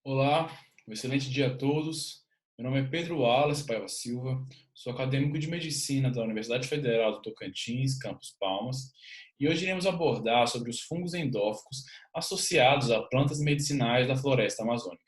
Olá, um excelente dia a todos. Meu nome é Pedro Wallace Paiva Silva, sou acadêmico de Medicina da Universidade Federal do Tocantins, Campus Palmas, e hoje iremos abordar sobre os fungos endóficos associados a plantas medicinais da floresta amazônica.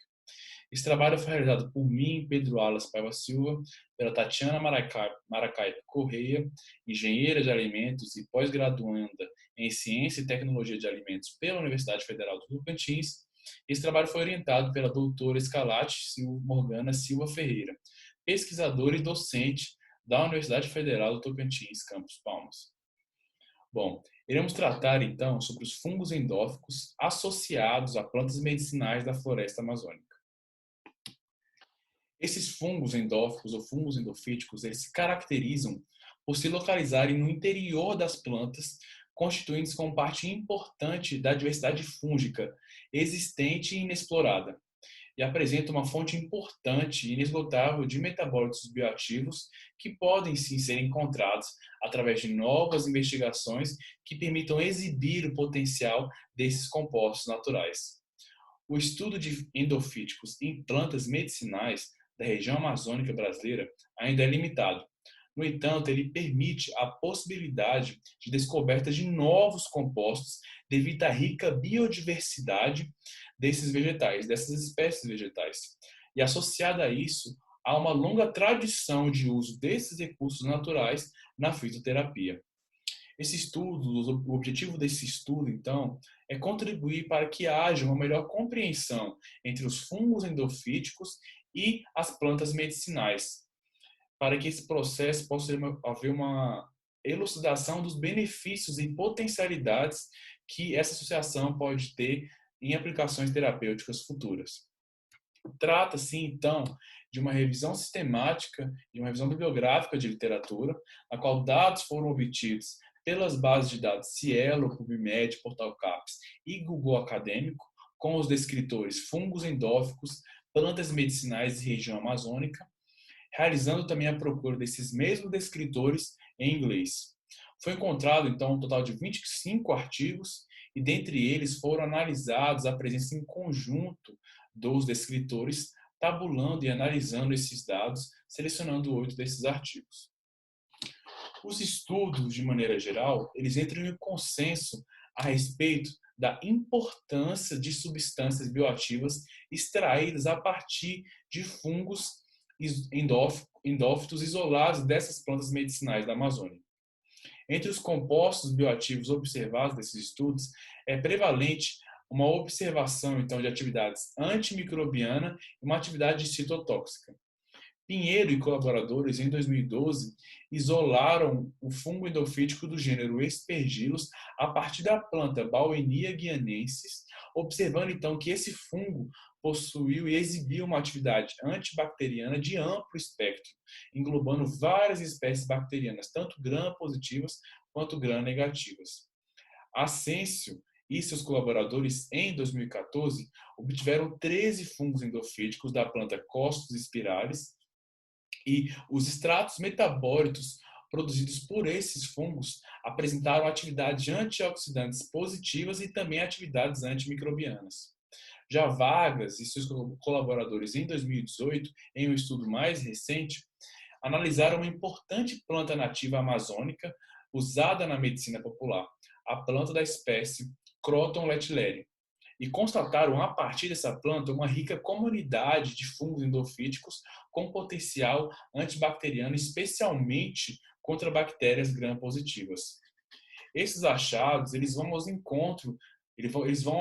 Esse trabalho foi realizado por mim, Pedro Wallace Paiva Silva, pela Tatiana Maracaibo Correia, engenheira de alimentos e pós-graduanda em Ciência e Tecnologia de Alimentos pela Universidade Federal do Tocantins. Esse trabalho foi orientado pela doutora Escalate Morgana Silva Ferreira, pesquisadora e docente da Universidade Federal do Tocantins, Campus Palmas. Bom, iremos tratar então sobre os fungos endóficos associados a plantas medicinais da floresta amazônica. Esses fungos endóficos ou fungos endofíticos, eles se caracterizam por se localizarem no interior das plantas, constituindo-se como parte importante da diversidade fúngica existente e inexplorada, e apresentam uma fonte importante e inesgotável de metabólitos bioativos que podem sim ser encontrados através de novas investigações que permitam exibir o potencial desses compostos naturais. O estudo de endofíticos em plantas medicinais da região amazônica brasileira ainda é limitado. No entanto, ele permite a possibilidade de descoberta de novos compostos devido à rica biodiversidade desses vegetais, dessas espécies vegetais. E associada a isso, há uma longa tradição de uso desses recursos naturais na fitoterapia. Esse estudo, o objetivo desse estudo, então, é contribuir para que haja uma melhor compreensão entre os fungos endofíticos e as plantas medicinais, para que esse processo possa haver uma elucidação dos benefícios e potencialidades que essa associação pode ter em aplicações terapêuticas futuras. Trata-se, então, de uma revisão sistemática e uma revisão bibliográfica de literatura, na qual dados foram obtidos pelas bases de dados Cielo, PubMed, Portal CAPES e Google Acadêmico, com os descritores fungos endóficos, plantas medicinais de região amazônica, realizando também a procura desses mesmos descritores em inglês. Foi encontrado, então, um total de 25 artigos, e dentre eles foram analisados a presença em conjunto dos descritores, tabulando e analisando esses dados, selecionando 8 desses artigos. Os estudos, de maneira geral, eles entram em consenso a respeito da importância de substâncias bioativas extraídas a partir de fungos endófitos isolados dessas plantas medicinais da Amazônia. Entre os compostos bioativos observados nesses estudos, é prevalente uma observação, então, de atividades antimicrobiana e uma atividade citotóxica. Pinheiro e colaboradores, em 2012, isolaram o fungo endofítico do gênero Aspergillus a partir da planta Bauhinia guianensis, observando então que esse fungo possuiu e exibiu uma atividade antibacteriana de amplo espectro, englobando várias espécies bacterianas, tanto gram-positivas quanto gram-negativas. Ascencio e seus colaboradores, em 2014, obtiveram 13 fungos endofíticos da planta Costus spiralis, e os extratos metabólitos produzidos por esses fungos apresentaram atividades antioxidantes positivas e também atividades antimicrobianas. Já Vargas e seus colaboradores, em 2018, em um estudo mais recente, analisaram uma importante planta nativa amazônica usada na medicina popular, a planta da espécie Croton letileri, e constataram a partir dessa planta uma rica comunidade de fungos endofíticos com potencial antibacteriano, especialmente contra bactérias gram-positivas. Esses achados, eles vão ao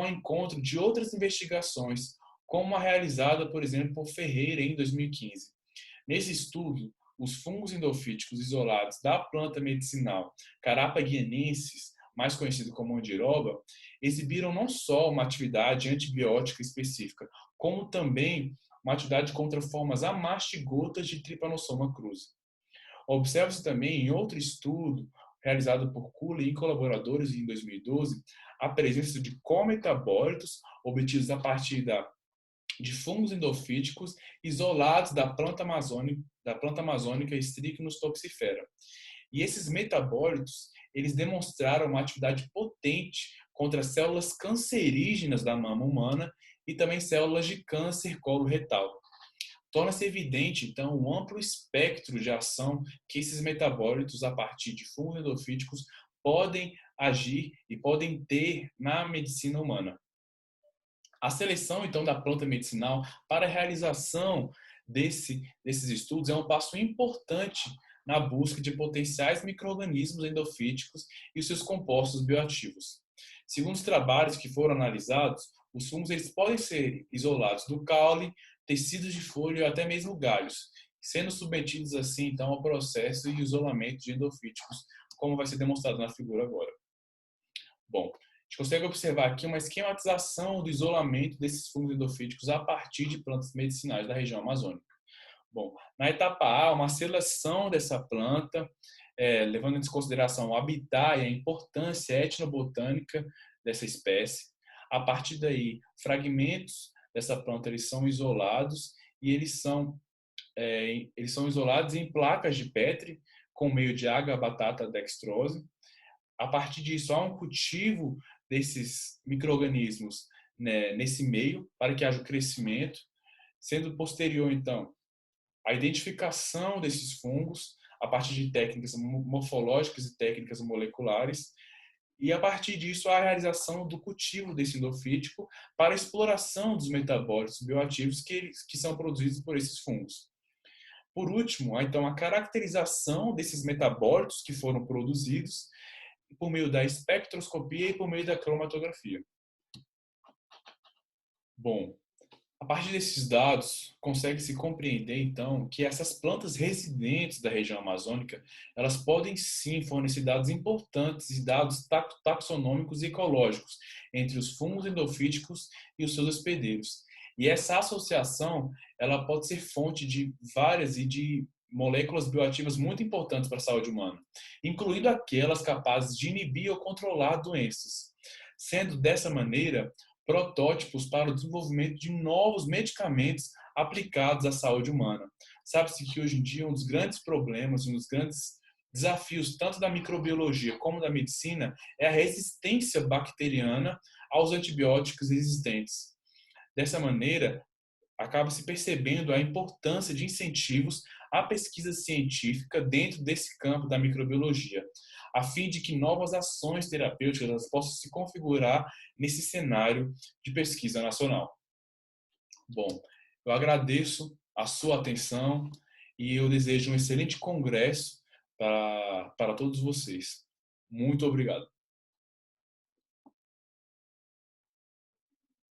encontro de outras investigações, como a realizada, por exemplo, por Ferreira em 2015. Nesse estudo, os fungos endofíticos isolados da planta medicinal Carapa guianensis, mais conhecido como andiroba, exibiram não só uma atividade antibiótica específica, como também uma atividade contra formas amastigotas de Trypanosoma cruzi. Observa-se também em outro estudo realizado por Cooley e colaboradores em 2012 a presença de cometabólitos obtidos a partir de fungos endofíticos isolados da planta amazônica Strychnus toxifera. E esses metabólitos, eles demonstraram uma atividade potente contra células cancerígenas da mama humana e também células de câncer coloretal. Torna-se evidente, então, o amplo espectro de ação que esses metabólitos, a partir de fungos endofíticos, podem agir e podem ter na medicina humana. A seleção, então, da planta medicinal para a realização desses estudos é um passo importante na busca de potenciais micro-organismos endofíticos e os seus compostos bioativos. Segundo os trabalhos que foram analisados, os fungos eles podem ser isolados do caule, tecidos de folha ou até mesmo galhos, sendo submetidos assim então ao processo de isolamento de endofíticos, como vai ser demonstrado na figura agora. Bom, a gente consegue observar aqui uma esquematização do isolamento desses fungos endofíticos a partir de plantas medicinais da região amazônica. Bom, na etapa A, uma seleção dessa planta, levando em consideração o habitat e a importância etnobotânica dessa espécie. A partir daí, fragmentos dessa planta eles são isolados e eles são isolados em placas de Petri com meio de água, batata, dextrose. A partir disso, há um cultivo desses micro-organismos, né, nesse meio para que haja o crescimento, sendo posterior, então, a identificação desses fungos a partir de técnicas morfológicas e técnicas moleculares, e a partir disso a realização do cultivo desse endofítico para a exploração dos metabólitos bioativos que são produzidos por esses fungos. Por último, então, a caracterização desses metabólitos que foram produzidos por meio da espectroscopia e por meio da cromatografia. Bom, a partir desses dados, consegue-se compreender, então, que essas plantas residentes da região amazônica, elas podem sim fornecer dados importantes e dados taxonômicos e ecológicos entre os fungos endofíticos e os seus hospedeiros. E essa associação, ela pode ser fonte de várias e de moléculas bioativas muito importantes para a saúde humana, incluindo aquelas capazes de inibir ou controlar doenças, sendo dessa maneira protótipos para o desenvolvimento de novos medicamentos aplicados à saúde humana. Sabe-se que hoje em dia um dos grandes problemas, um dos grandes desafios, tanto da microbiologia como da medicina, é a resistência bacteriana aos antibióticos existentes. Dessa maneira, acaba-se percebendo a importância de incentivos à pesquisa científica dentro desse campo da microbiologia, a fim de que novas ações terapêuticas possam se configurar nesse cenário de pesquisa nacional. Bom, eu agradeço a sua atenção e eu desejo um excelente congresso para todos vocês. Muito obrigado.